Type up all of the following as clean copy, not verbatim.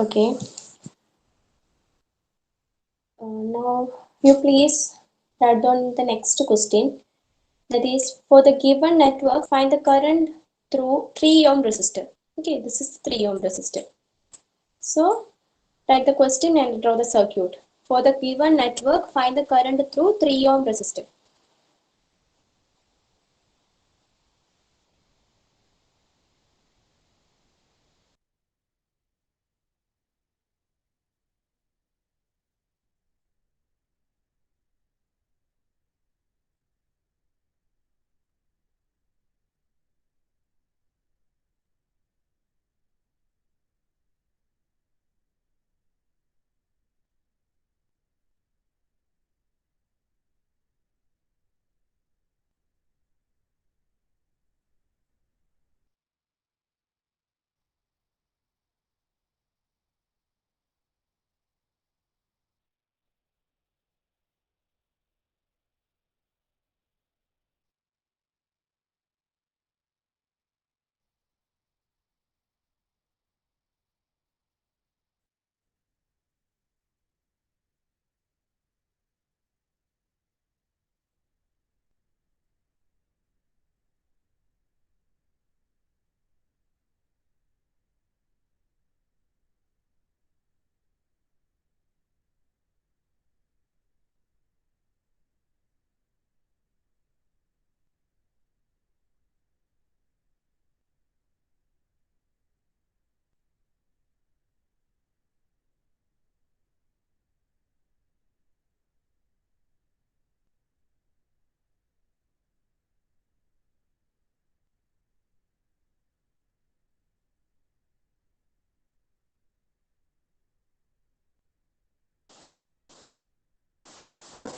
Okay. Now you please write down the next question. That is, for the given network, find the current through 3 ohm resistor. Okay, this is 3 ohm resistor. So write the question and draw the circuit. For the given network, find the current through 3 ohm resistor.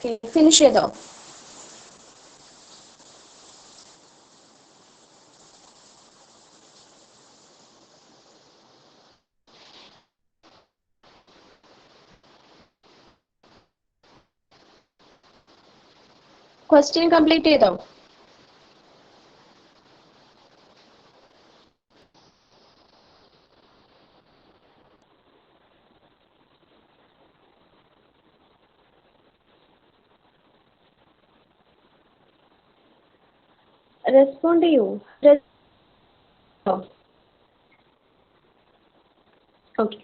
Okay, finish it off. Question complete ചെയ്തോ? Respond to you. Okay.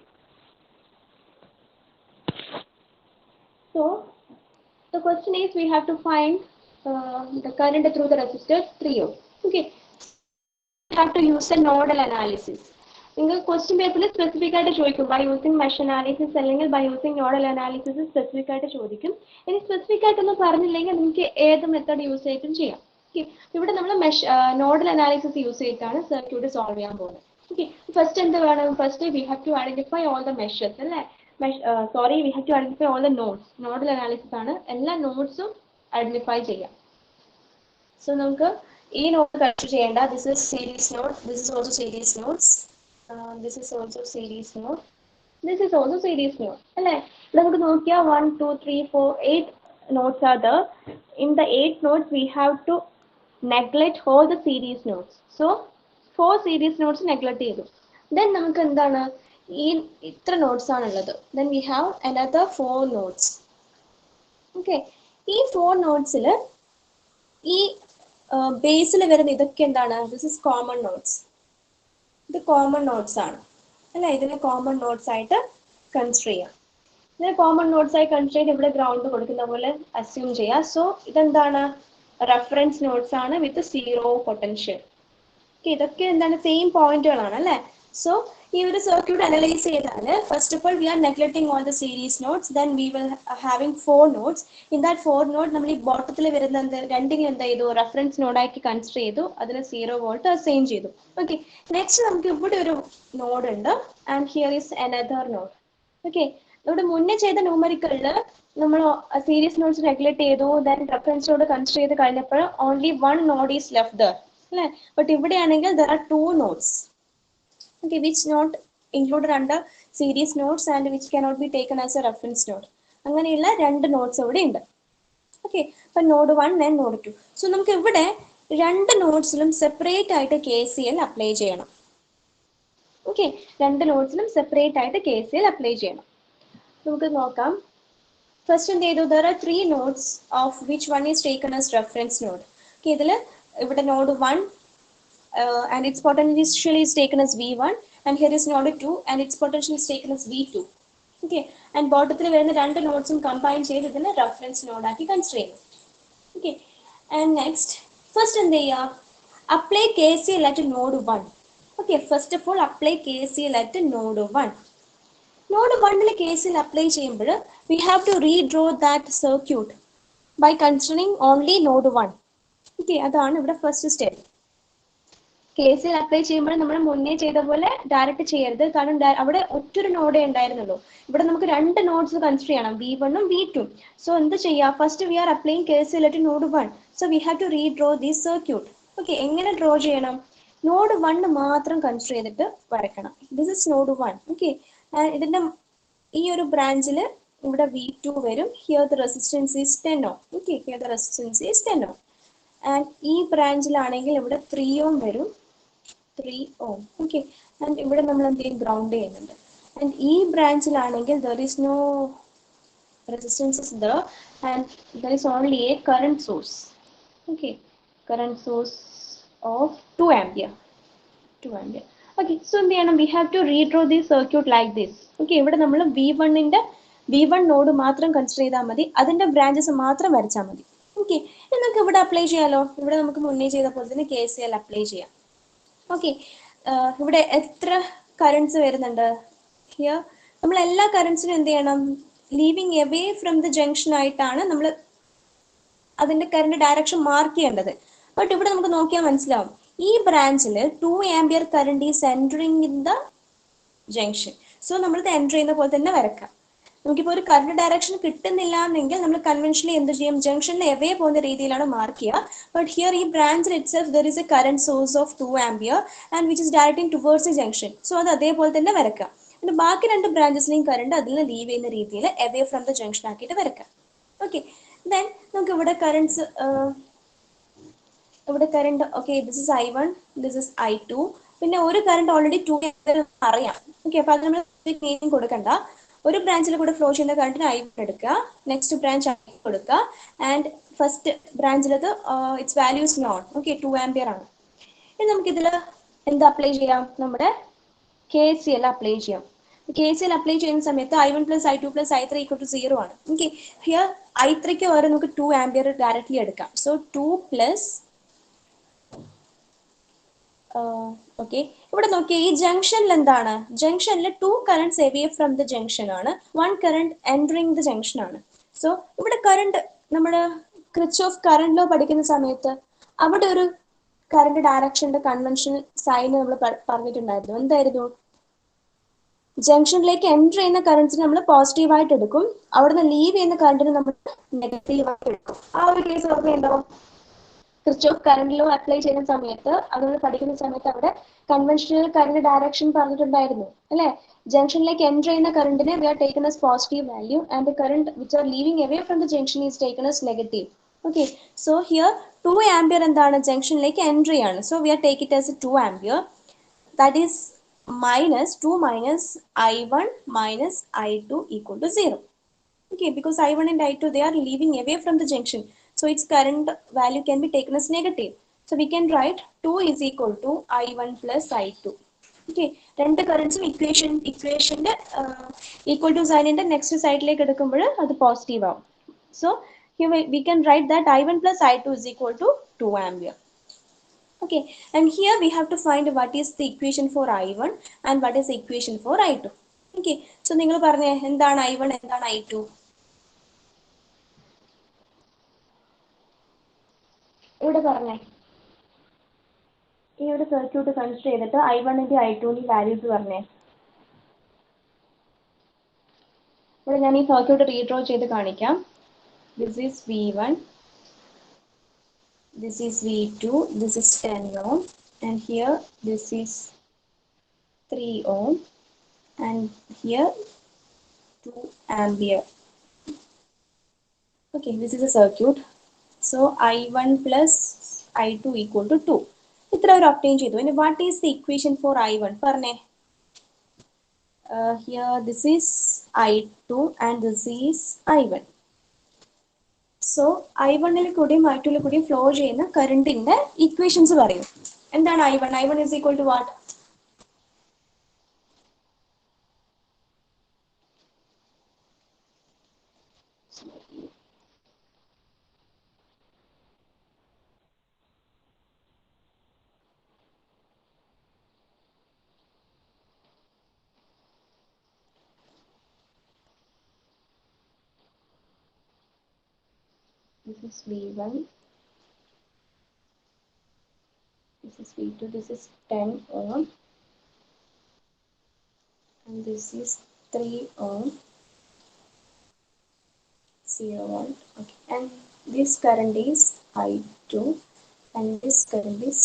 So the question is we have to find the current through the resistor 3 ohm. Okay. We have to use a nodal analysis. നിങ്ങൾ question പേപ്പറിൽ specific ആയിട്ട് ചോദിക്കും by using mesh analysis അല്ലെങ്കിൽ by using nodal analysis specific ആയിട്ട് ചോദിക്കും. ഇനി specific ആയിട്ടൊന്നും പറഞ്ഞില്ലെങ്കിൽ നിങ്ങൾക്ക് ഏത് മെത്തേഡ് യൂസ് ചെയ്തിട്ടും ചെയ്യാം. ഇവിടെ നമ്മൾ നോഡൽ അനാലിസിസ് യൂസ് ചെയ്തിട്ടാണ് സർക്യൂട്ട് സോൾവ് ചെയ്യാൻ പോകുന്നത്. ഓക്കെ, ഫസ്റ്റ് എന്ത് വേണം? First we have to identify all the measures അല്ലേ? Sorry, we have to identify all the nodes. Nodal analysis ആണ് എല്ലാ നോഡ്സും ഐഡന്റിഫൈ ചെയ്യാം. സോ നമുക്ക് ഈ നോഡ് കൺസിഡർ ചെയ്യേണ്ട. This is series node, this is also series nodes, this is also series node, this is also series node അല്ലേ? നമുക്ക് നോക്കിയാൽ 1 2 3 4 8 nodes are there. In the 8 nodes we have to neglect all the series nodes. So 4 series nodes neglect ചെയ്തു. Then നമുക്ക് എന്താണ് ഈ ഇത്ര nodes ആണുള്ളത്. Then we have another 4 nodes. Okay, ഈ 4 നോഡ്സിൽ ഈ ബേസിൽ വരുന്ന ഇതൊക്കെ എന്താണ്? This is common nodes. ഇത് കോമൺ നോഡ്സ് ആണ് അല്ലെ? ഇതിനെ കോമൺ നോഡ്സ് ആയിട്ട് കൺസിഡർ ചെയ്യാം. ഇതിനെ കോമൺ നോഡ്സ് ആയി കൺസിഡർ ചെയ്ത് ഇവിടെ ഗ്രൗണ്ട് കൊടുക്കുന്ന പോലെ അസ്യൂം ചെയ്യാം. സോ ഇതെന്താണ്? റെഫറൻസ് നോഡ്സ് ആണ് വിത്ത് സീറോ പൊട്ടൻഷ്യൽ. ഇതൊക്കെ എന്താണ്? സെയിം പോയിന്റുകളാണ് അല്ലേ? സോ ഈ ഒരു സർക്യൂട്ട് അനലൈസ് ചെയ്താൽ first of all we are neglecting all the series notes. Then we will having 4 notes. In that 4 note നമ്മൾ ഈ ബോട്ടത്തിൽ വരുന്ന രണ്ടിനും എന്ത് ചെയ്തു? റെഫറൻസ് നോഡാക്കി കൺസിഡർ ചെയ്തു. അതിന് 0 വോൾട്ട് അസൈൻ ചെയ്തു. ഓക്കെ, നെക്സ്റ്റ് നമുക്ക് ഇവിടെ ഒരു നോഡ് ഉണ്ട് and here is another node. Okay, നമ്മുടെ മുന്നേ ചെയ്ത ന്യൂമറിക്കലിൽ നമ്മൾ സീരീസ് നോട്ട്സ് നെഗ്ലക്ട് ചെയ്തു. ദെൻ റെഫറൻസ് നോഡ് കൺസിഡർ ചെയ്ത് കഴിഞ്ഞപ്പോൾ only 1 node is left there അല്ലേ? ബട്ട് ഇവിടെയാണെങ്കിൽ there are 2 nodes, okay, which not included under series nodes and which cannot be taken as a reference node. അങ്ങനെയുള്ള 2 nodes ഇവിടെ ഉണ്ട്. Okay, അപ്പൊ node 1 and node 2. So നമുക്ക് ഇവിടെ 2 നോഡ്സിലും separate ആയിട്ട് KCL apply ചെയ്യണം. ഓക്കെ, രണ്ട് നോഡ്സിലും സെപ്പറേറ്റ് ആയിട്ട് KCL അപ്ലൈ ചെയ്യണം. നമുക്ക് നോക്കാം. ഫസ്റ്റ് എന്ത് ചെയ്തു, there are 3 nodes of which one is taken as reference node. Okay, ഇതിൽ ഇവിടെ node 1 and its potential is taken as V1, and here is node 2 and its potential is taken as V2. Okay, and ബോട്ടത്തിൽ വരുന്ന രണ്ട് നോഡ്സും combine ചെയ്ത് ഇതിനെ reference node ആക്കി consider ചെയ്യുന്നു. Okay, and next first എന്ത് ചെയ്യുക, apply KCL at node 1. Okay, first of all apply KCL at node 1. Node 1 KCL apply ചെയ്യുമ്പോൾ we have to redraw that circuit by considering only node 1. Okay, അതാണ് ഇവിടെ first step. KCL apply ചെയ്യുമ്പോൾ നമ്മൾ മുന്നേ ചെയ്ത പോലെ ഡയറക്റ്റ് ചെയ്യരുത്, കാരണം അവിടെ ഒറ്റൊരു നോഡേ ഉണ്ടായിരുന്നുള്ളൂ. ഇവിടെ നമുക്ക് രണ്ട് നോഡ്സ് കൺസിഡർ ചെയ്യണം, V1 ഉം V2. സോ എന്ത് ചെയ്യുക, first we are applying KCL at node 1. So we have to redraw this circuit. Okay, എങ്ങനെ ഡ്രോ ചെയ്യണം, നോഡ് 1 മാത്രം കൺസിഡർ ചെയ്തിട്ട് വരയ്ക്കണം. This is node 1. ഓക്കെ, ഇതിന്റെ ഈ ഒരു ബ്രാഞ്ചിൽ ഇവിടെ V2 വരും. Here the resistance is 10 ohm. Okay, here the resistance is 10 ohm. And ഈ ബ്രാഞ്ചിലാണെങ്കിൽ ഇവിടെ 3 ohm വരും, 3 ohm. ഓക്കെ, ആൻഡ് ഇവിടെ നമ്മൾ എന്ത് ചെയ്യും, ഗ്രൗണ്ട് ചെയ്യുന്നുണ്ട്. ആൻഡ് ഈ ബ്രാഞ്ചിലാണെങ്കിൽ there is no resistance is there and there is only a current source. Okay, current source of 2 ampere. 2 ampere. Okay, so we have to redraw this circuit like this. Okay, ഇവിടെ നമ്മൾ V1 node മാത്രം consider ചെയ്താൽ മതി, അതിന്റെ branches മാത്രം വരച്ചാൽ മതി. Okay, നമുക്ക് ഇവിടെ അപ്ലൈ ചെയ്യാലോ. ഇവിടെ നമുക്ക് മുന്നേ ചെയ്ത പോലെ തന്നെ KCL അപ്ലൈ ചെയ്യാം. ഓക്കെ, ഇവിടെ എത്ര കറണ്ട്സ് വരുന്നുണ്ട്, ഹിയർ നമ്മൾ എല്ലാ കറണ്ട്സിനും എന്ത് ചെയ്യണം, leaving away from the junction ആയിട്ടാണ് നമ്മൾ അതിന്റെ കറണ്ട് ഡയറക്ഷൻ മാർക്ക് ചെയ്യേണ്ടത്. ബട്ട് ഇവിടെ നമുക്ക് നോക്കിയാൽ മനസ്സിലാവും, ഈ ബ്രാഞ്ചിൽ 2 ampere current is entering in the junction. So നമ്മളിത് എൻറ്റർ ചെയ്യുന്ന പോലെ തന്നെ വരക്കാം. നമുക്കിപ്പോൾ ഒരു കറണ്ട് ഡയറക്ഷൻ കിട്ടുന്നില്ല എന്നെങ്കിൽ നമ്മൾ കൺവെൻഷനലി എന്ത് ചെയ്യും, ജംഗ്ഷനിൽ എവേ പോകുന്ന രീതിയിലാണ് മാർക്ക് ചെയ്യുക. ബട്ട് ഹിയർ ഈ ബ്രാഞ്ചിൽ itself there is A current source of 2 ampere and which is directing towards A junction. So അത് അതേപോലെ തന്നെ വരക്കാം. പിന്നെ ബാക്കി രണ്ട് ബ്രാഞ്ചസിലെയും കറണ്ട് അതിൽ ലീവ് ചെയ്യുന്ന രീതിയിൽ എവേ ഫ്രം ദ ജംഗ്ഷൻ ആക്കിയിട്ട് വരക്കാം. ഓക്കെ, ദെൻ നമുക്ക് ഇവിടെ currents okay, this is I1, this is I2. പിന്നെ ഒരു കറണ്ട് ഓൾറെഡി 2 ampere അറിയാം. ഓക്കെ, അപ്പൊ അത് നമ്മൾ മീനിങ് കൊടുക്കണ്ട. ഒരു ബ്രാഞ്ചിൽ കൂടെ ഫ്ലോ ചെയ്യുന്ന കറണ്ടിന് I1 എടുക്കുക, നെക്സ്റ്റ് ബ്രാഞ്ച് I2 കൊടുക്കുക, ആൻഡ് ഫസ്റ്റ് ബ്രാഞ്ചിലത് it's values known. Okay, 2 ampere ആണ്. ഇനി നമുക്കിതിൽ എന്ത് അപ്ലൈ ചെയ്യാം, നമ്മുടെ KCL അപ്ലൈ ചെയ്യാം. KCL അപ്ലൈ ചെയ്യുന്ന സമയത്ത് I1 + I2 + I3 = 0 ആണ്. ഓക്കെ, ഹിയർ I3ക്ക് വരെ നമുക്ക് 2 ampere ഡയറക്റ്റ്ലി എടുക്കാം. സോ 2 + ഓക്കെ, ഇവിടെ നോക്കിയാൽ ഈ ജംഗ്ഷനിൽ എന്താണ്, ജംഗ്ഷനിൽ 2 currents away from the junction ആണ്, 1 കറണ്ട് എൻറ്ററിങ് ദ ജംഗ്ഷൻ ആണ്. സോ ഇവിടെ കറണ്ട് നമ്മുടെ ക്രിച്ച്ഹോഫ് കറണ്ട് ലോ പഠിക്കുന്ന സമയത്ത് അവിടെ ഒരു കറണ്ട് ഡയറക്ഷന്റെ കൺവെൻഷണൽ സൈൻ നമ്മൾ പറഞ്ഞിട്ടുണ്ടായിരുന്നു. എന്തായിരുന്നു, ജംഗ്ഷനിലേക്ക് എൻറ്റർ ചെയ്യുന്ന കറണ്ട്സിന് നമ്മൾ പോസിറ്റീവായിട്ട് എടുക്കും, അവിടുന്ന് ലീവ് ചെയ്യുന്ന കറണ്ടിന് നമ്മൾ നെഗറ്റീവായിട്ട് എടുക്കും. ആ ഒരു കേസ് ഓർമ്മയുണ്ടാവും. ക്രിച്ച്ഹോഫ് കറണ്ട് ലോ അപ്ലൈ ചെയ്യുന്ന സമയത്ത് അതുകൊണ്ട് പഠിക്കുന്ന സമയത്ത് അവിടെ കൺവെൻഷണൽ കറണ്ട് ഡയറക്ഷൻ പറഞ്ഞിട്ടുണ്ടായിരുന്നു അല്ലെ. ജംഗ്ഷനിലേക്ക് എൻറ്റർ ചെയ്യുന്ന കറണ്ടിനെ we are taken as positive value and the current which are leaving away from the junction is taken as negative. Okay, so here 2 ampere എന്താണ്, ജംഗ്ഷനിലേക്ക് എൻറ്റർ ചെയ്യാണ്. So we are take it as 2 ampere. That is -2 - I1 - I2 = 0. Okay, because I1 and I2 they are leaving away from the junction, so its current value can be taken as negative. So we can write 2 is equal to I1 + I2. Okay, രണ്ട് കറണ്ട്സും ഇക്വേഷന്റെ equal to സൈനിന്റെ next സൈഡിലേക്ക് എടുക്കുമ്പോൾ അത് positive ആവും. So here we can write that I1 + I2 is equal to 2 ampere. Okay, and here we have to find what is the equation for I1 and what is the equation for I2. Okay, so നിങ്ങൾ പറഞ്ഞേ എന്താണ് I1 എന്താണ് I2. ഇവിടെ പറഞ്ഞേ, ഈ ഒരു circuit consider ചെയ്തിട്ട് I1 ന്റെ I2 ന്റെ വാല്യൂസ് പറഞ്ഞേ. ഇവിടെ ഞാൻ ഈ സർക്യൂട്ട് റീഡ്രോ ചെയ്ത് കാണിക്കാം. This is V1, this is V2, this is 10 ohm, and here this is 3 ohm, and here 2 ampere. Okay, this is a circuit. So I1 + I2 = 2. ഇത്ര ഒരു ഒബ്റ്റെയിൻ ചെയ്തു. ഇനി what is the equation for I1 പറഞ്ഞേ. Here this is I2 and this is I1. So I1 കൂടിയും I2 കൂടിയും flow ചെയ്യുന്ന കറണ്ടിന്റെ equations പറയും. എന്താണ് I1? I1 is equal to what? This is V1. This is V2. This is 10 ohm. And this is 3 ohm. 0 volt. Okay. And this current is I2. And this current is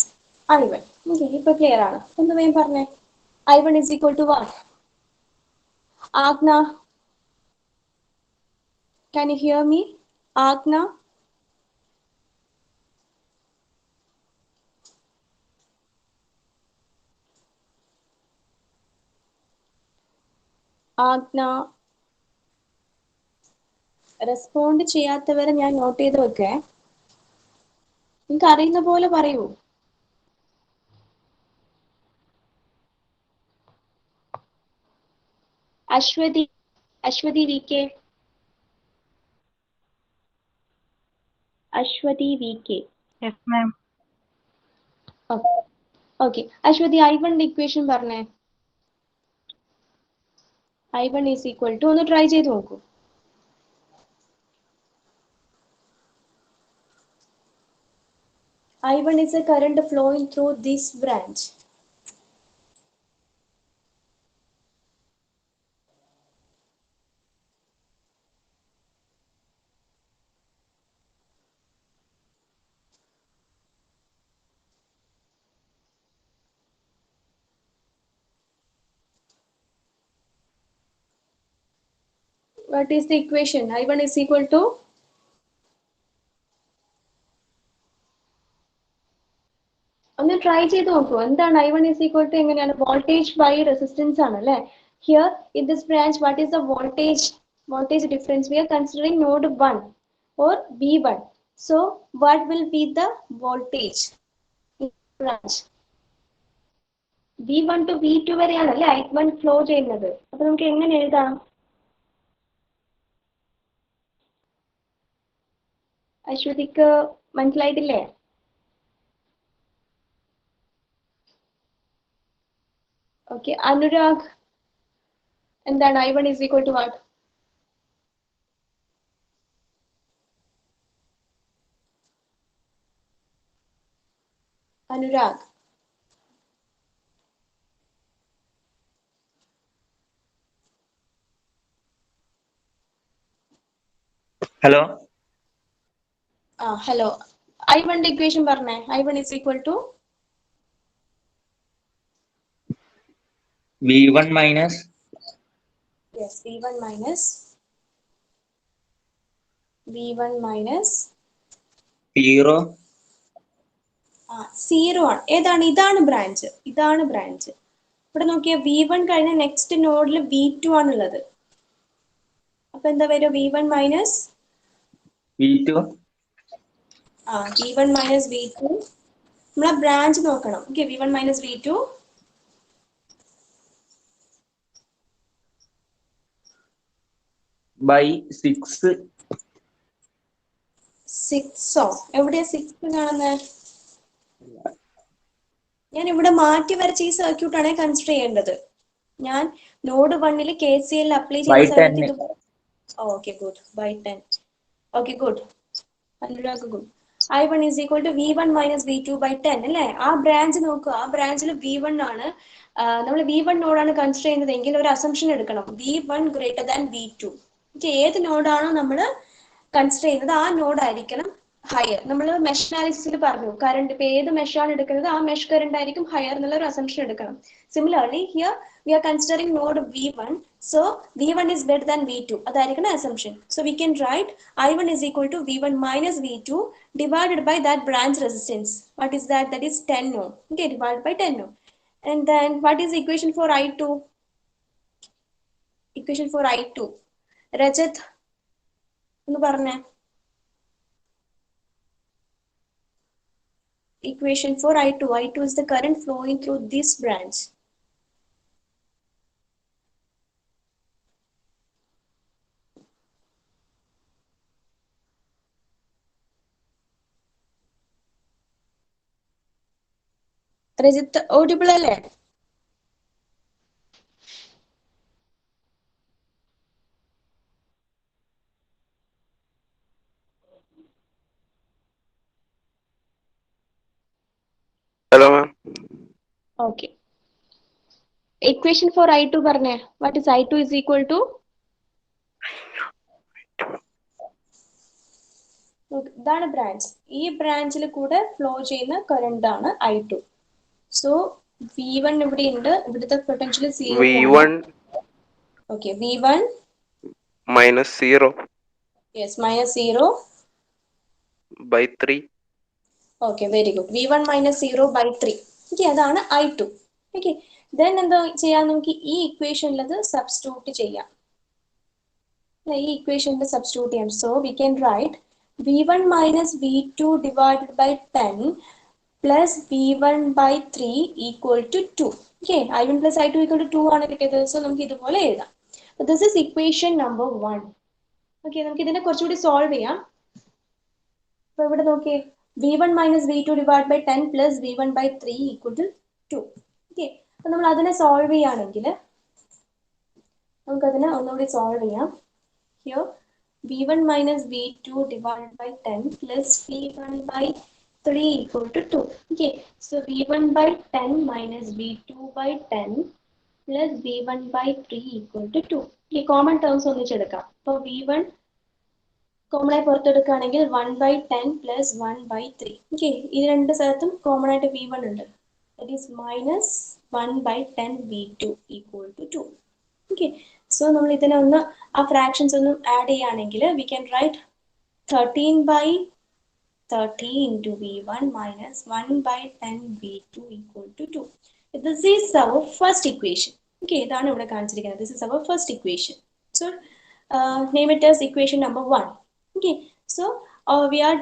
I1. Okay. ഇപ്പോൾ clear ആണ്. ഒന്ന് വേഗം പറഞ്ഞേ. I1 is equal to what? Agna. Can you hear me? Agna. Agna. Respond ചെയ്യാത്തവരെ ഞാൻ note ചെയ്ത് വെക്കേ. നിങ്ങൾക്ക് അറിയുന്ന പോലെ പറയൂ. Aswathy VK. Ashwati VK. Yes, ma'am. Okay. Ashwati, I1 equation പറഞ്ഞേ. I1 is equal to ഒന്ന് ട്രൈ ചെയ്ത് നോക്കൂ. I1 is a current flowing through this branch. What is the equation? I1 is equal to ഒന്ന് ട്രൈ ചെയ്ത് നോക്കൂ. എന്താണ് I1 is equal to എങ്ങനെയാണ്? Voltage by resistance ആണ് അല്ലേ? Here in this branch, what is the voltage difference? We are considering node 1 or V1. So what will be the voltage in branch? V1 to V2 വരെയാണ് അല്ലേ I1 flow ചെയ്യുന്നത്. അപ്പൊ നമുക്ക് എങ്ങനെ എഴുതാം? അശ്വതിക്ക് മനസ്സിലായിട്ടില്ലേ? Okay, Anurag, എന്താണ് I1 is equal to what? Anurag. Hello. Hello. I1 equation പറഞ്ഞേ. I1 is equal to V1 minus. Yes, V1 minus 0. 0 ആണ്. ഏതാണ്? ഇതാണ് ബ്രാഞ്ച്. ഇവിടെ നോക്കിയ V1 കഴിഞ്ഞ നെക്സ്റ്റ് നോഡിൽ V2 ആണുള്ളത്. അപ്പൊ എന്താ വരും? V1 minus V2. V1 minus V2. നമ്മളെ ബ്രാഞ്ച് നോക്കണം. Okay, V1 minus V2 by 6. 6 എവിടെയാ 6 കാണുന്നത്? ഞാൻ ഇവിടെ മാറ്റി വരച്ച ഈ സർക്യൂട്ട് ആണ് കൺസിഡർ ചെയ്യേണ്ടത്. ഞാൻ നോഡ് 1 KCL അപ്ലൈ ചെയ്യുന്ന സമയത്ത് ഇത് okay good bye 10. Okay good Anurag good. I1 is equal to V1 minus V2 by 10 അല്ലേ? ആ ബ്രാഞ്ച് നോക്കുക. ആ ബ്രാഞ്ചിൽ V1 ആണ്. നമ്മൾ V1 നോഡാണ് കൺസിഡർ ചെയ്യുന്നതെങ്കിൽ ഒരു അസംഷൻ എടുക്കണം. V1 greater than V2. ഏത് നോഡാണോ നമ്മൾ കൺസിഡർ ചെയ്യുന്നത് ആ നോഡ് ആയിരിക്കണം ഹയർ. നമ്മൾ മെഷ് അനാലിസിസിൽ പറഞ്ഞു കറണ്ട് ഇപ്പൊ ഏത് മെഷാണ് എടുക്കുന്നത് ആ മെഷ് കറണ്ട് ആയിരിക്കും ഹയർ എന്നുള്ള ഒരു അസംഷൻ എടുക്കണം. Similarly, here we are considering node V1. So V1 is greater than V2. അതായിരിക്കണം assumption. So we can write I1 is equal to V1 minus V2 divided by that branch resistance. What is that? That is 10 ohm. Okay, divided by 10 ohm. And then what is the equation for I2? equation for I2. Rajat, ഒന്ന് പറഞ്ഞേ. Equation for I2. I2 is the current flowing through this branch. Rajat, audible അല്ലേ? Hello, ma'am. Okay. Equation for I2 പറഞ്ഞേ. What is I2 is equal to? ഇതാണ് branch. ഈ ബ്രാഞ്ചിൽ കൂടെ flow ചെയ്യുന്ന current ആണ് I2. സോ V1 ഇവിടെ ഉണ്ട്. ഇവിടുത്തെ potential 0 V1 okay V1 minus 0 yes minus 0 by 3. Okay very good. V1 minus 0 by 3. Okay അതാണ് I2. ഓക്കെ ദെൻ എന്താ ചെയ്യാം, നമുക്ക് ഈ ഇക്വേഷനിൽ അത് സബ്സ്റ്റിറ്റ്യൂട്ട് ചെയ്യാം. ഈ ഇക്വേഷനിൽ സബ്സ്റ്റിറ്റ്യൂട്ട് ചെയ്യാം. So we can write V1 minus V2 divided by 10 plus V1 by 3 equal to 2. Okay, I1 plus I2 equal to 2 ആണ് കിട്ടിയത്. സോ നമുക്ക് ഇതുപോലെ എഴുതാം. This is equation number 1. Okay, നമുക്ക് ഇതിനെ കുറച്ചുകൂടി സോൾവ് ചെയ്യാം. അപ്പോൾ ഇവിടെ നോക്കിയേ V1 minus V2 divided by 10 plus V1 by 3 equal to 2. Okay, അപ്പോൾ നമ്മൾ അതിനെ സോൾവ് ചെയ്യുകയാണെങ്കിൽ നമുക്കതിനെ ഒന്നുകൂടി സോൾവ് ചെയ്യാം. Here V1 minus V2 divided by 10 plus V1 by 3 equal to 2. Okay, so V1 by 10 minus V2 by 10 plus V1 by 3 equal to 2. Okay, common terms ഒന്നിച്ചെടുക്കാം. അപ്പോൾ V1 common ആയി പുറത്തെടുക്കുകയാണെങ്കിൽ 1 by 10 plus 1 by 3. Okay, ഈ രണ്ട് സ്ഥലത്തും common ആയിട്ട് V1 ഉണ്ട്. That is minus 1 by 10 V2 equal to 2. Okay, so നമ്മൾ ഇതിനെ ഒന്ന് ആ ഫ്രാക്ഷൻസ് ഒന്നും ആഡ് ചെയ്യുകയാണെങ്കിൽ we can write 13 by 30 into V1 minus 1 by 10 V2 equal to 2. This is our first equation. Okay, ഇതാണ് ഇവിടെ കാണിച്ചിരിക്കുന്നത്. This is our first equation. So name it as equation number 1. Okay, so we are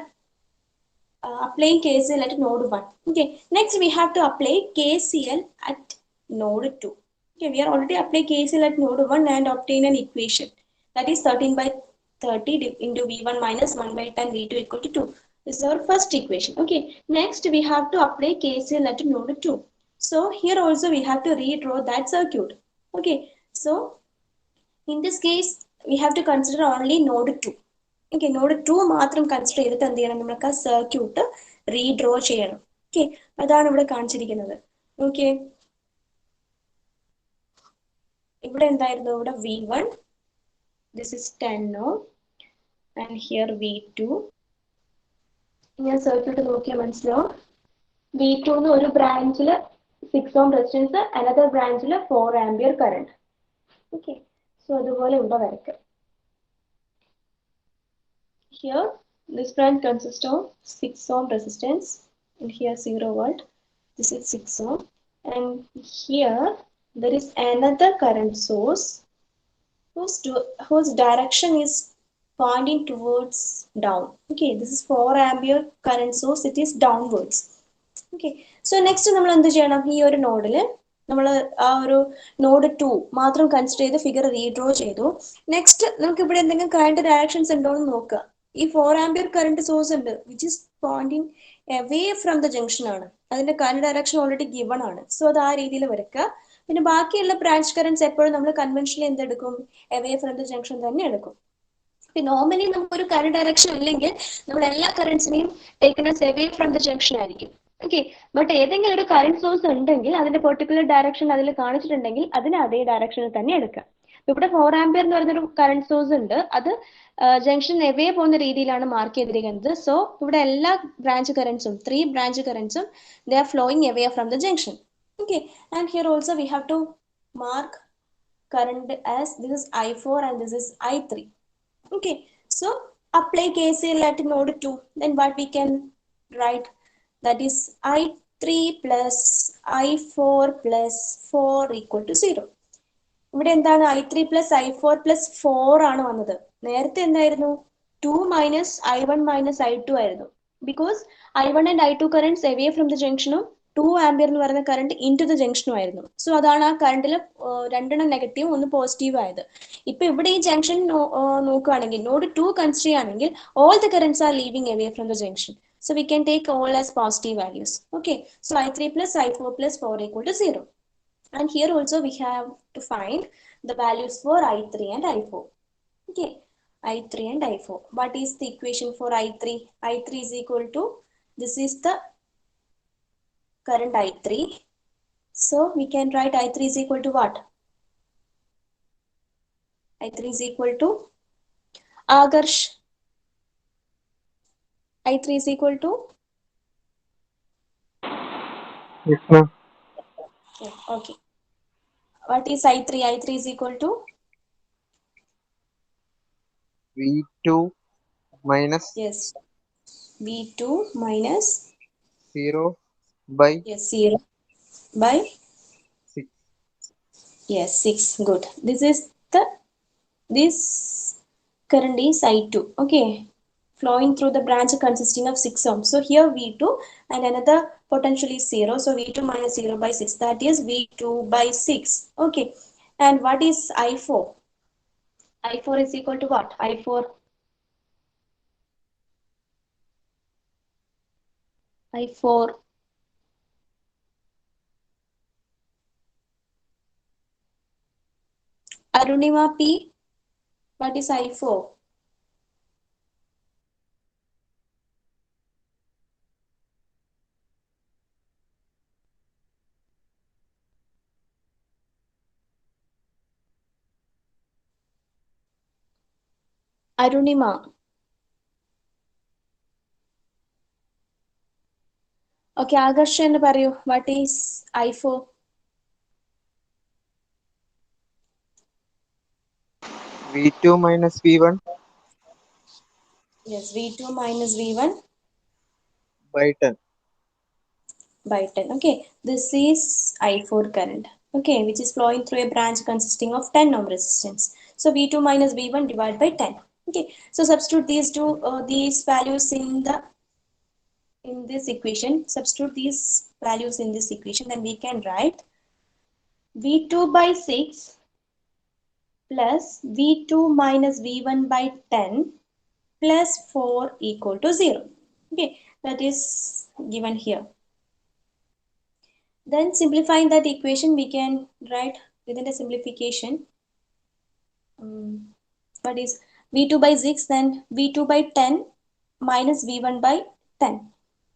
applying KCL at node 1. Okay, next we have to apply KCL at node 2. Okay, we are already applying KCL at node 1 and obtain an equation. That is 13 by 30 into V1 minus 1 by 10 V2 equal to 2. This is our first equation. Okay, next we have to apply KCL at node 2. So here also we have to redraw that circuit. Okay, so in this case we have to consider only node 2. Okay, node 2 മാത്രം consider ചെയ്തിട്ട് എന്ത് ചെയ്യണം, നമുക്ക് ആ circuit redraw ചെയ്യണം. Okay, അതാണ് ഇവിടെ കാണിച്ചിരിക്കുന്നത്. ഓക്കെ, ഇവിടെ എന്തായിരുന്നു, ഇവിടെ V1, this is 10 ohm and here V2. ഞാൻ സർക്യൂട്ട് നോക്കിയാൽ മനസ്സിലാവും. V2 എന്ന് ഒരു ബ്രാഞ്ചിൽ 6 ohm റെസിസ്റ്റൻസ്, അനദർ ബ്രാഞ്ചിൽ 4 ആംപിയർ കറണ്ട്. ഓക്കെ, സോ അതുപോലെ ഇവിടെ വരയ്ക്കാം. Here this branch consists of 6 ohm resistance and here 0 volt. This is 6 ohm and here there is another current source whose direction is pointing towards down. Okay, this is 4 ampere current source, it is downwards. Okay, so next നമ്മൾ എന്ത് ചെയ്യണം, ഈ ഒരു നോഡിൽ നമ്മൾ ആ ഒരു node 2 മാത്രം കൺസിഡർ ചെയ്ത് ഫിഗർ റീഡ്രോ ചെയ്തു. നെക്സ്റ്റ് നമുക്ക് ഇവിടെ എന്തെങ്കിലും കറണ്ട് ഡയറക്ഷൻസ് ഉണ്ടോ എന്ന് നോക്കുക. ഈ 4 ആംപിയർ കറണ്ട് സോഴ്സ് ഉണ്ട് which is pointing away from the junction ആണ്. അതിന്റെ കറണ്ട് ഡയറക്ഷൻ ഓൾറെഡി ഗിവൺ ആണ്. സോ അത് ആ രീതിയിൽ വരയ്ക്കുക. പിന്നെ ബാക്കിയുള്ള ബ്രാഞ്ച് കറണ്ട്സ് എപ്പോഴും നമ്മൾ കൺവെൻഷനലി എന്തെടുക്കും, അവേ ഫ്രം ദ ജംഗ്ഷൻ തന്നെ എടുക്കും. നോർമലി നമുക്കൊരു കറണ്ട് ഡയറക്ഷൻ ഇല്ലെങ്കിൽ നമ്മൾ എല്ലാ കറണ്ട്സിനെയും taken away from the junction ആയിരിക്കും. ഓക്കെ, ബട്ട് ഏതെങ്കിലും ഒരു കറണ്ട് സോഴ്സ് ഉണ്ടെങ്കിൽ അതിന്റെ പെർട്ടിക്കുലർ ഡയറക്ഷൻ അതിൽ കാണിച്ചിട്ടുണ്ടെങ്കിൽ അതിനെ അതേ ഡയറക്ഷനിൽ തന്നെ എടുക്കാം. ഇവിടെ 4 ആംപിയർ എന്ന് പറയുന്നൊരു കറണ്ട് സോഴ്സ് ഉണ്ട്, അത് ജംഗ്ഷൻ എവേ പോകുന്ന രീതിയിലാണ് മാർക്ക് ചെയ്തിരിക്കുന്നത്. സോ ഇവിടെ എല്ലാ ബ്രാഞ്ച് കറണ്ട്സും 3 ബ്രാഞ്ച് കറണ്ട്സും they are flowing away from the junction. Okay, and here also we have to mark current as this is I4 and this is I3. Okay, so apply KCL at node 2. Then what we can write, that is I3 plus I4 plus 4 equal to 0. ഇവിടെ എന്താണ് I3 plus I4 plus 4 ആണ് വന്നത്. നേരത്തെ എന്തായിരുന്നു? 2 minus I1 minus I2 ആയിരുന്നു. Because I1 and I2 currents away from the ജംഗ്ഷനും 2 ampere എന്ന് പറയുന്ന കറണ്ട് ഇൻ ടു ദ ജംഗ്ഷനും ആയിരുന്നു. സോ അതാണ് ആ കറണ്ടിൽ രണ്ടെണ്ണം നെഗറ്റീവ് ഒന്ന് പോസിറ്റീവ് ആയത്. ഇപ്പൊ ഇവിടെ ഈ ജംഗ്ഷൻ നോക്കുകയാണെങ്കിൽ നോഡ് 2 കൺസിഡർ ചെയ്യുകയാണെങ്കിൽ all the currents are leaving away from the junction. So we can take all as positive values. Okay. So I3 plus I4 plus 4 equal to 0. And here also we have to find the values for I3 and I4. Okay, I3 and I4. What is the equation for I3? I3 is equal to, this is the current I3. So we can write I3 is equal to what? I3 is equal to, Agarsh, I3 is equal to? Yes, ma'am. Yeah, okay. What is I3? I3 is equal to? V2 minus Yes, V2 minus 0 by yes 0 by 6. yes 6. Good. This current is I2. Okay, flowing through the branch consisting of 6 ohms. So here V2 and another potential is 0. So V2 minus 0 by 6, that is V2 by 6. Okay, and what is I4? I4 is equal to what? I4 Arunima P. What is I4? Arunima. Okay, Agarsh എന്ന് പറയൂ. What is I4? V2 minus V1 Yes, V2 minus V1 by 10. by 10. Okay, this is I4 current. Okay, which is flowing through a branch consisting of 10 ohm resistance. So V2 minus V1 divided by 10. Okay, so substitute these values in this equation. Substitute these values in this equation, then we can write V2 by 6 plus V2 minus V1 by 10 plus 4 equal to 0. Okay, that is given here. Then simplifying that equation, we can write within the simplification, what is V2 by 6, then V2 by 10 minus V1 by 10.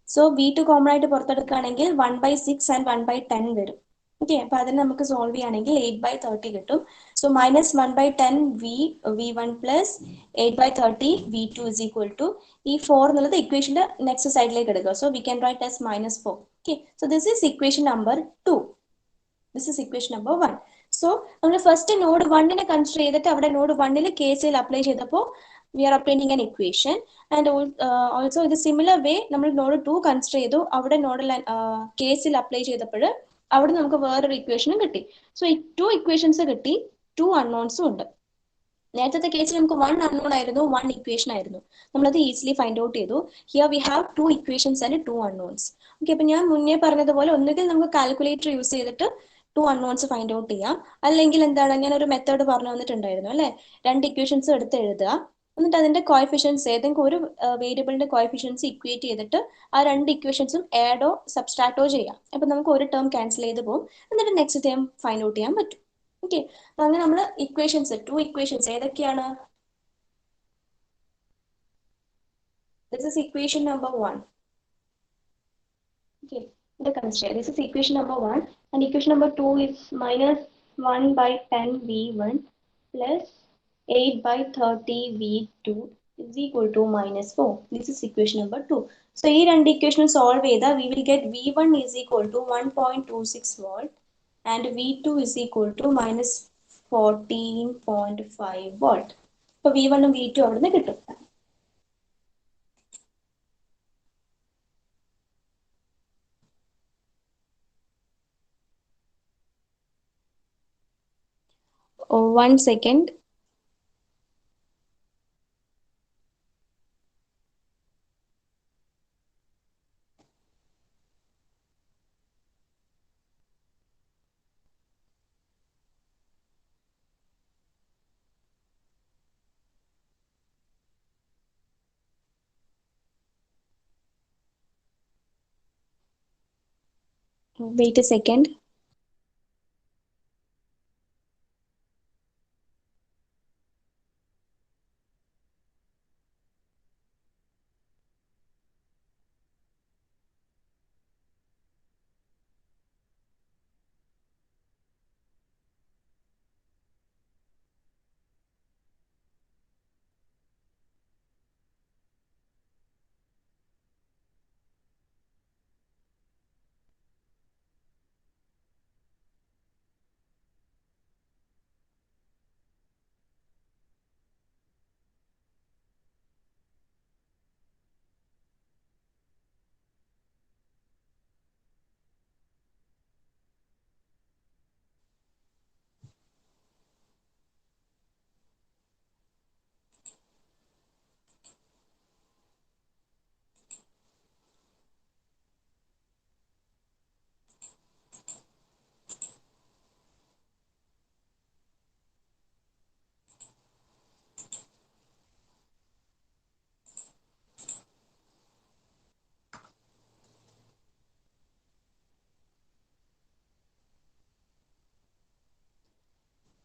So V2 common ആയിട്ട് പുറത്തെടുക്കുകയാണെങ്കിൽ 1 by 6 and 1 by 10 വരും. Okay, അപ്പൊ അതിന് നമുക്ക് solve ചെയ്യുകയാണെങ്കിൽ 8 by 30 കിട്ടും. So minus 1 by 10 V1 plus 8 by 30 V2 is equal to ഈ 4 എന്നുള്ളത് ഇക്വേഷന്റെ നെക്സ്റ്റ് സൈഡിലേക്ക് എടുക്കുക. So we can write as minus 4. Okay, so this is equation number 2. This is equation number 1. So നമ്മൾ ഫസ്റ്റ് നോഡ് 1നെ കൺസിഡർ ചെയ്തിട്ട് അവിടെ node 1ൽ KCL apply ചെയ്തപ്പോൾ we are obtaining an equation, and also in a similar way നമ്മൾ node 2 consider ചെയ്തു, അവിടെ node KCL apply ചെയ്തപ്പോൾ അവിടെ നമുക്ക് വേറൊരു ഇക്വേഷനും കിട്ടി. സോ ഈ 2 ഇക്വേഷൻസ് കിട്ടി, 2 അൺനോൺസും ഉണ്ട്. നേരത്തെ കേസിൽ നമുക്ക് 1 അൺനോൺ ആയിരുന്നു, 1 ഇക്വേഷൻ ആയിരുന്നു. നമ്മളത് ഈസിലി ഫൈൻഡ് ഔട്ട് ചെയ്തു. Here we have 2 equations and 2 unknowns. Okay, അപ്പൊ ഞാൻ മുന്നേ പറഞ്ഞതുപോലെ ഒന്നുകിൽ നമുക്ക് കാൽക്കുലേറ്റർ യൂസ് ചെയ്തിട്ട് 2 അൺനോൺസ് ഫൈൻഡ് ഔട്ട് ചെയ്യാം, അല്ലെങ്കിൽ എന്താണ്, ഞാൻ ഒരു മെത്തേഡ് പറഞ്ഞു തന്നിട്ടുണ്ടായിരുന്നു അല്ലെ, 2 ഇക്വേഷൻസ് എടുത്ത് എഴുതുക, എന്നിട്ട് അതിന്റെ കോഎഫിഷ്യൻസ് ഏതെങ്കിലും ഒരു വേരിയബിളിന്റെ കോഎഫിഷ്യൻസ് ഇക്വേറ്റ് ചെയ്തിട്ട് ആ 2 ഇക്വേഷൻസും ആഡോ സബ്സ്ട്രാക്റ്റോ ചെയ്യാം. അപ്പൊ നമുക്ക് ഒരു ടേം ക്യാൻസൽ ചെയ്ത് പോകും, എന്നിട്ട് നെക്സ്റ്റ് ടേം ഫൈൻഡ് ഔട്ട് ചെയ്യാൻ പറ്റും. ഓക്കെ, അങ്ങനെ നമ്മൾ ഇക്വേഷൻസ് 2 ഇക്വേഷൻസ് ഏതൊക്കെയാണ്? This is equation number 1. Okay, consider this is equation number 1, and equation number 2 is minus 1 by 10 V1 plus 8 by 30 V2 is equal to minus 4. This is equation number 2. So ഈ രണ്ട് equation solve ചെയ്താൽ we will get V1 is equal to 1.26 volt and V2 is equal to minus 14.5 volt. So V1 ഉം V2 അവിടുന്ന് കിട്ടും. 1 second. Wait a second.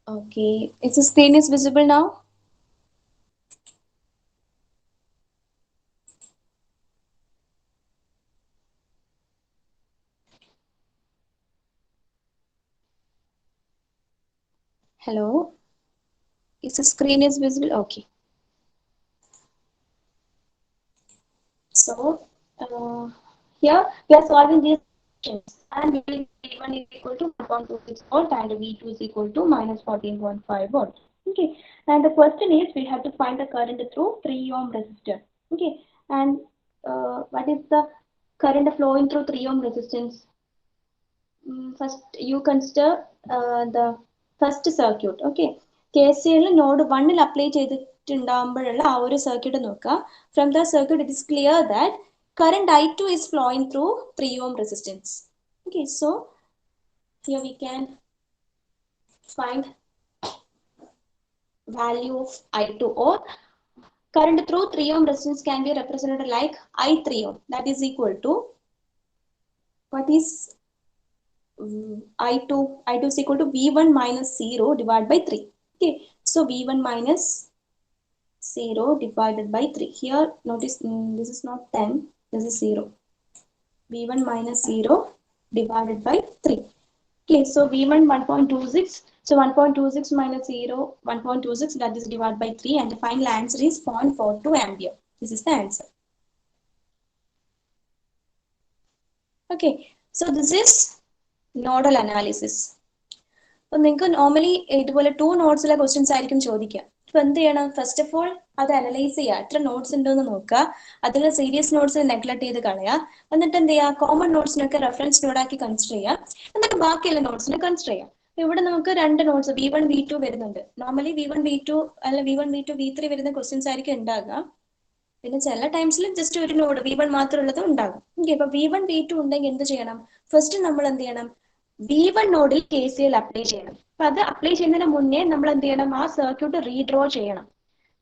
Okay, is the screen is visible now? Hello, is the screen is visible? Okay. So here we are solving these questions, and we will V1 is equal to 1.26 volt and V2 is equal to minus 14.5 volt. Okay, and the question is we have to find the current through 3 ohm resistor. Okay, and what is the current flowing through 3 ohm resistance? First, you consider the first circuit. Okay, KCL node 1 ൽ apply ചെയ്തിട്ടുണ്ടാകുമ്പോഴുള്ള ആ ഒരു circuit നോക്കുക. From the circuit, it is clear that current I2 is flowing through 3 ohm resistance. Okay, so here we can find value of I2, or current through 3 ohm resistance can be represented like I3 ohm. That is equal to, what is I2 is equal to V1 minus 0 divided by 3. Okay, so V1 minus 0 divided by 3. Here notice this is not 10, this is 0. V1 minus 0 divided by 3. Okay, so V1 1.26, so 1.26 minus 0, 1.26, that is divided by 3, and the final answer is 0.42 ampere. This is the answer. Okay, so this is nodal analysis. അപ്പോൾ നിങ്ങൾക്ക് normally ഇതുപോലെ 2 നോട്ട്സിലെ questions ആയിരിക്കും ചോദിക്കുക. അപ്പോൾ എന്ത് ചെയ്യണം? First of all അത് analyse ചെയ്യുക, എത്ര നോട്ട്സ് ഉണ്ടെന്ന് നോക്കുക, അതിൽ സീരിയസ് നോട്ട്സ് നെഗ്ലക്ട് ചെയ്ത് കളയുക. എന്നിട്ട് എന്ത് ചെയ്യുക? കോമൺ നോട്ട്സിനൊക്കെ റെഫറൻസ് നോട്ടാക്കി കൺസിഡർ ചെയ്യുക, എന്നിട്ട് ബാക്കിയുള്ള നോട്ട്സിനെ കൺസിഡർ ചെയ്യുക. ഇവിടെ നമുക്ക് 2 നോട്ട്സ് V1 V2 വരുന്നുണ്ട്. നോർമലി V1 V2 അല്ല V1 V2 V3 വരുന്ന ക്വസ്റ്റ്യൻസ് ആയിരിക്കും ഉണ്ടാകുക. പിന്നെ ചില ടൈംസിൽ ജസ്റ്റ് ഒരു നോഡ് V1 മാത്രമുള്ളത് ഉണ്ടാകും. ഓക്കെ, അപ്പൊ V1 V2 ഉണ്ടെങ്കിൽ എന്ത് ചെയ്യണം? ഫസ്റ്റ് നമ്മൾ എന്ത് ചെയ്യണം? V1 നോഡിൽ KCL അപ്ലൈ ചെയ്യണം. അപ്പൊ അത് അപ്ലൈ ചെയ്യുന്നതിന് മുന്നേ നമ്മൾ എന്ത് ചെയ്യണം? ആ സർക്യൂട്ട് റീഡ്രോ ചെയ്യണം.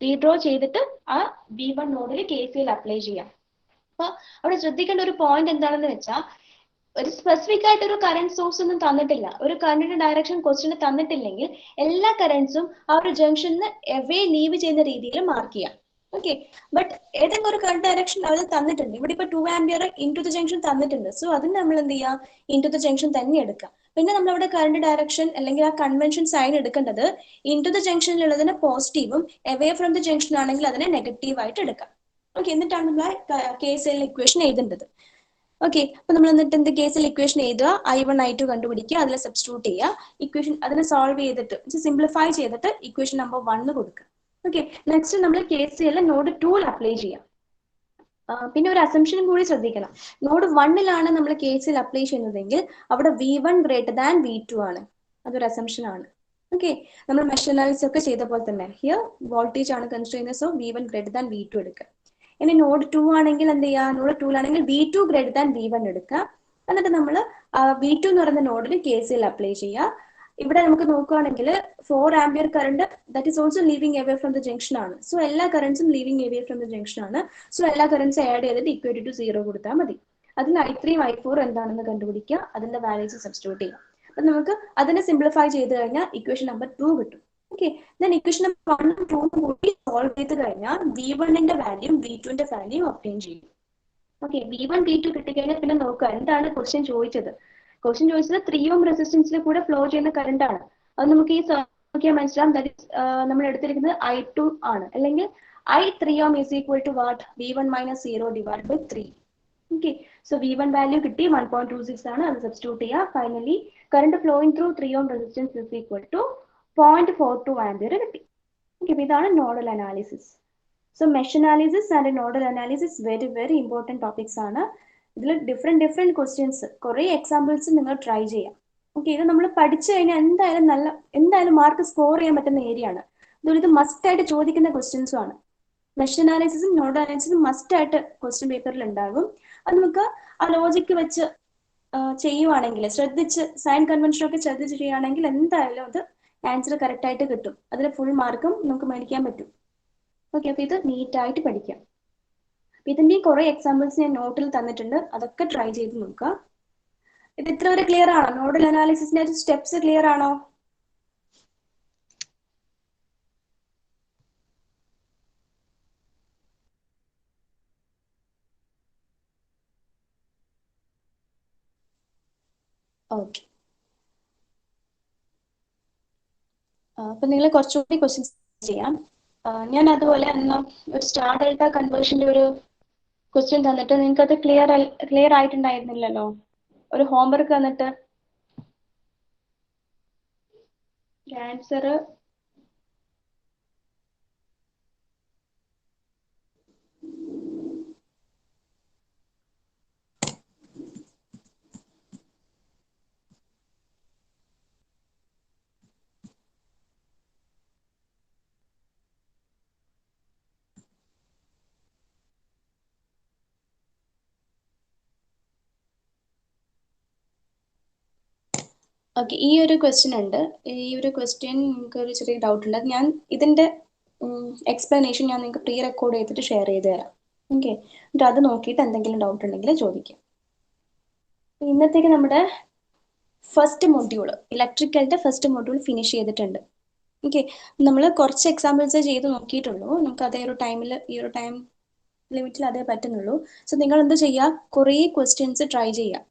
റീഡ്രോ ചെയ്തിട്ട് ആ V1 നോഡിൽ KCL അപ്ലൈ ചെയ്യാം. അപ്പൊ അവിടെ ശ്രദ്ധിക്കേണ്ട ഒരു പോയിന്റ് എന്താണെന്ന് വെച്ചാൽ, ഒരു സ്പെസിഫിക് ആയിട്ട് ഒരു കറന്റ് സോഴ്സ് ഒന്നും തന്നിട്ടില്ല, ഒരു കറന്റിന്റെ ഡയറക്ഷൻ ക്വസ്റ്റിന് തന്നിട്ടില്ലെങ്കിൽ എല്ലാ കറന്റ്സും ആ ഒരു ജംഗ്ഷനിൽ എവേ ലീവ് ചെയ്യുന്ന രീതിയിൽ മാർക്ക് ചെയ്യാം. ഓക്കെ, ബട്ട് ഏതെങ്കിലും ഒരു കറന്റ് ഡയറക്ഷൻ അവർ തന്നിട്ടുണ്ട്. ഇവിടെ ഇപ്പൊ 2 ആംപിയർ ഇൻടു ദ ജംഗ്ഷൻ തന്നിട്ടുണ്ട്. സോ അതിന് നമ്മൾ എന്ത് ചെയ്യാം? ഇൻടു ദ ജംഗ്ഷൻ തന്നെ എടുക്കാം. പിന്നെ നമ്മൾ അവിടെ കറന്റ് ഡയറക്ഷൻ അല്ലെങ്കിൽ ആ കൺവെൻഷൻ സൈൻ എടുക്കേണ്ടത് ഇൻടു ദ ജംഗ്ഷനിലുള്ളതിനെ പോസിറ്റീവും, എവേ ഫ്രം ദ ജംഗ്ഷൻ ആണെങ്കിൽ അതിനെ നെഗറ്റീവ് ആയിട്ട് എടുക്കാം. ഓക്കെ, എന്നിട്ടാണ് നമ്മൾ KCL ഇക്വേഷൻ എഴുതേണ്ടത്. ഓക്കെ, അപ്പൊ നമ്മൾ എന്നിട്ട് എന്ത് KCL ഇക്വേഷൻ എഴുതുക, I1 I2 കണ്ടുപിടിക്കുക, അതിൽ സബ്സ്റ്റിറ്റ്യൂട്ട് ചെയ്യുക, ഇക്വേഷൻ അതിനെ സോൾവ് ചെയ്തിട്ട് സിംപ്ലിഫൈ ചെയ്തിട്ട് ഇക്വേഷൻ നമ്പർ 1 കൊടുക്കുക. ഓക്കെ, നെക്സ്റ്റ് നമ്മൾ KCL നോഡ് 2 അപ്ലൈ ചെയ്യാം. പിന്നെ ഒരു അസംഷനും കൂടി ശ്രദ്ധിക്കണം. നോഡ് 1 നമ്മൾ KCL അപ്ലൈ ചെയ്യുന്നതെങ്കിൽ അവിടെ V1 ഗ്രേറ്റർ ദാൻ V2 ആണ്. അതൊരു അസംഷൻ ആണ്. ഓക്കെ, നമ്മൾ മെഷ് അനാലിസിസ് ഒക്കെ ചെയ്ത പോലെ തന്നെ ഹിയർ വോൾട്ടേജ് ആണ് കൺസിഡർ ചെയ്യുന്നത്. So V1 greater than V2 എടുക്കുക. ഇനി നോഡ് 2 ആണെങ്കിൽ എന്ത് ചെയ്യുക? നോഡ് 2 ആണെങ്കിൽ V2 ഗ്രേറ്റർ ദാൻ V1 എടുക്കുക. എന്നിട്ട് നമ്മൾ V2 എന്ന് പറയുന്ന നോഡിൽ KCL അപ്ലൈ ചെയ്യുക. ഇവിടെ നമുക്ക് നോക്കുകയാണെങ്കിൽ 4 ampere current that is also leaving away from the junction ആണ്. സോ എല്ലാ കറണ്ട്സും leaving away from the junction ആണ്. സോ എല്ലാ കറണ്ട്സും ആഡ് ചെയ്തിട്ട് ഇക്വേറ്റ് ടു 0 കൊടുത്താൽ മതി. അതിൽ I3 I4 എന്താണെന്ന് കണ്ടുപിടിക്കുക, അതിന്റെ വാല്യൂസ് സബ്സ്റ്റിറ്റ്യൂട്ട് ചെയ്യുക. അപ്പൊ നമുക്ക് അതിനെ സിംപ്ലിഫൈ ചെയ്ത് കഴിഞ്ഞാൽ ഇക്വേഷൻ നമ്പർ 2 കിട്ടും. ഓക്കെ, ദെൻ ഇക്വേഷൻ നമ്പർ 1 ഉം 2 ഉം കൂടി സോൾവ് ചെയ്ത് കഴിഞ്ഞാൽ V1ന്റെ വാല്യൂ V2ന്റെ വാല്യൂ ഒബ്റ്റെയിൻ ചെയ്യും. ഓക്കെ, V1 V2 കിട്ടിക്കഴിഞ്ഞാൽ പിന്നെ നോക്കുക എന്താണ് ക്വസ്റ്റ്യൻ ചോദിച്ചത്. ക്വസ്റ്റ്യൻ ചോദിച്ചത് 3 ഓം റെസിസ്റ്റൻസിൽ കൂടെ ഫ്ലോ ചെയ്യുന്ന കറണ്ട് ആണ്. അത് നമുക്ക് ഈ നോക്കിയാൽ മനസ്സിലാവും. ദാറ്റ് ഇസ് നമ്മൾ എടുത്തിരിക്കുന്നത് I2 ആണ്. അല്ലെങ്കിൽ I3 ohm is equal to what? V1 minus 0 divide by 3. Okay, so V1 value കിട്ടി 1.26 ആണ്. അത് സബ്സ്റ്റിറ്റ്യൂട്ട് ചെയ്യുക. Finally current flowing through 3 ohm resistance is equal to 0.42 ampere കിട്ടി. ഓക്കെ, ഇതാണ് nodal analysis. So mesh analysis and nodal analysis very important topics ആണ്. ഇതിൽ different questions കുറേ examples നിങ്ങൾ ട്രൈ ചെയ്യാം. ഓക്കെ, ഇത് നമ്മൾ പഠിച്ചു കഴിഞ്ഞാൽ എന്തായാലും മാർക്ക് സ്കോർ ചെയ്യാൻ പറ്റുന്ന ഏരിയ ആണ്. അതുപോലെ ഇത് മസ്റ്റ് ആയിട്ട് ചോദിക്കുന്ന ക്വസ്റ്റ്യൻസും ആണ്. മെഷ് അനാലിസിസും നോഡൽ അനാലിസിസും മസ്റ്റ് ആയിട്ട് ക്വസ്റ്റ്യൻ പേപ്പറിൽ ഉണ്ടാകും. അത് നമുക്ക് ആ ലോജിക്ക് വെച്ച് ചെയ്യുവാണെങ്കിൽ, ശ്രദ്ധിച്ച് സൈൻ കൺവെൻഷൻ ഒക്കെ ശ്രദ്ധിച്ച് ചെയ്യുകയാണെങ്കിൽ എന്തായാലും അത് ആൻസർ കറക്റ്റ് ആയിട്ട് കിട്ടും. അതിൽ ഫുൾ മാർക്കും നമുക്ക് മേടിക്കാൻ പറ്റും. ഓക്കെ, അപ്പൊ ഇത് നീറ്റ് ആയിട്ട് പഠിക്കാം. ഇതിന്റെയും കുറെ എക്സാമ്പിൾസ് ഞാൻ നോട്ടിൽ തന്നിട്ടുണ്ട്, അതൊക്കെ ട്രൈ ചെയ്ത് നോക്കുക. ഇത് ഇത്ര വരെ ക്ലിയർ ആണോ? നോഡൽ അനാലിസിസിന്റെ സ്റ്റെപ്സ് ക്ലിയർ ആണോ? ഓക്കെ, അപ്പൊ നിങ്ങൾ കുറച്ചുകൂടി ക്വസ്റ്റ്യൻസ് ചെയ്യാം. ഞാൻ അതുപോലെ ഒരു സ്റ്റാർ ഡെൽറ്റ കൺവേർഷന്റെ ഒരു ക്വസ്റ്റ്യൻ തന്നിട്ട് നിങ്ങൾക്ക് അത് ക്ലിയർ ആയിട്ടുണ്ടായിരുന്നില്ലല്ലോ. ഒരു ഹോംവർക്ക് തന്നിട്ട് ആൻസർ ഓക്കെ, ഈ ഒരു ക്വസ്റ്റ്യൻ ഉണ്ട്. ഈ ഒരു ക്വസ്റ്റ്യൻ നിങ്ങൾക്ക് ഒരു ചെറിയ ഡൗട്ട് ഉണ്ട്. ഞാൻ ഇതിന്റെ എക്സ്പ്ലനേഷൻ ഞാൻ നിങ്ങൾക്ക് പ്രീ റെക്കോർഡ് ചെയ്തിട്ട് ഷെയർ ചെയ്ത് തരാം. ഓക്കെ, എന്നിട്ട് അത് നോക്കിയിട്ട് എന്തെങ്കിലും ഡൗട്ട് ഉണ്ടെങ്കിൽ ചോദിക്കാം. ഇന്നത്തേക്ക് നമ്മുടെ ഫസ്റ്റ് മൊഡ്യൂൾ ഇലക്ട്രിക്കലിന്റെ ഫസ്റ്റ് മൊഡ്യൂൾ ഫിനിഷ് ചെയ്തിട്ടുണ്ട്. ഓക്കെ, നമ്മൾ കുറച്ച് എക്സാമ്പിൾസ് ചെയ്ത് നോക്കിയിട്ടുള്ളൂ. നമുക്ക് അതേ ഒരു ടൈമിൽ ഈ ഒരു ടൈം ലിമിറ്റിൽ അതേ പറ്റുന്നുള്ളൂ. സോ നിങ്ങൾ എന്ത് ചെയ്യുക? കുറേ ക്വസ്റ്റ്യൻസ് ട്രൈ ചെയ്യുക.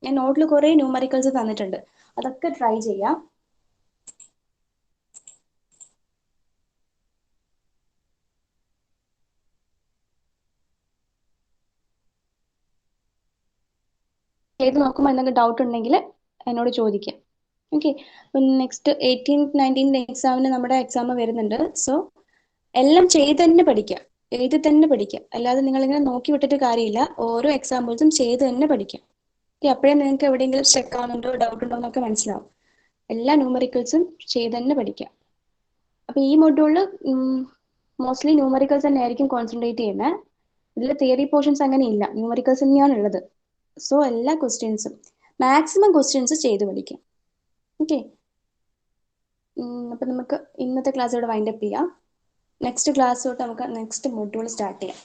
ഞാൻ നോട്ടിൽ കുറേ ന്യൂമറിക്കൽസ് തന്നിട്ടുണ്ട്, അതൊക്കെ ട്രൈ ചെയ്യാം. ചെയ്ത് നോക്കുമ്പോൾ എന്തെങ്കിലും ഡൗട്ട് ഉണ്ടെങ്കിൽ എന്നോട് ചോദിക്കാം. ഓക്കെ, അപ്പം നെക്സ്റ്റ് 18th 19th എക്സാമിന് നമ്മുടെ എക്സാം വരുന്നുണ്ട്. സോ എല്ലാം ചെയ്ത് തന്നെ പഠിക്കാം, എഴുതി തന്നെ പഠിക്കാം. അല്ലാതെ നിങ്ങളിങ്ങനെ നോക്കി വിട്ടിട്ട് കാര്യമില്ല. ഓരോ എക്സാമ്പിൾസും ചെയ്ത് തന്നെ പഠിക്കാം. അപ്പോഴേ നിങ്ങൾക്ക് എവിടെയെങ്കിലും സ്റ്റക്ക് ആവുന്നുണ്ടോ ഡൗട്ട് ഉണ്ടോ എന്നൊക്കെ മനസ്സിലാവും. എല്ലാ ന്യൂമറിക്കൽസും ചെയ്ത് തന്നെ പഠിക്കാം. അപ്പൊ ഈ മൊഡ്യൂളിൽ മോസ്റ്റ്ലി ന്യൂമറിക്കൽസ് തന്നെ ആയിരിക്കും കോൺസെൻട്രേറ്റ് ചെയ്യുന്നത്. ഇതിൽ തിയറി പോർഷൻസ് അങ്ങനെ ഇല്ല, ന്യൂമറിക്കൽസ് തന്നെയാണ് ഉള്ളത്. സോ എല്ലാ ക്വസ്റ്റ്യൻസും മാക്സിമം ക്വസ്റ്റ്യൻസ് ചെയ്ത് പഠിക്കാം. ഓക്കെ, അപ്പൊ നമുക്ക് ഇന്നത്തെ ക്ലാസ് ഇവിടെ വൈൻഡപ്പ് ചെയ്യാം. നെക്സ്റ്റ് ക്ലാസ് തൊട്ട് നമുക്ക് നെക്സ്റ്റ് മൊഡ്യൂൾ സ്റ്റാർട്ട് ചെയ്യാം.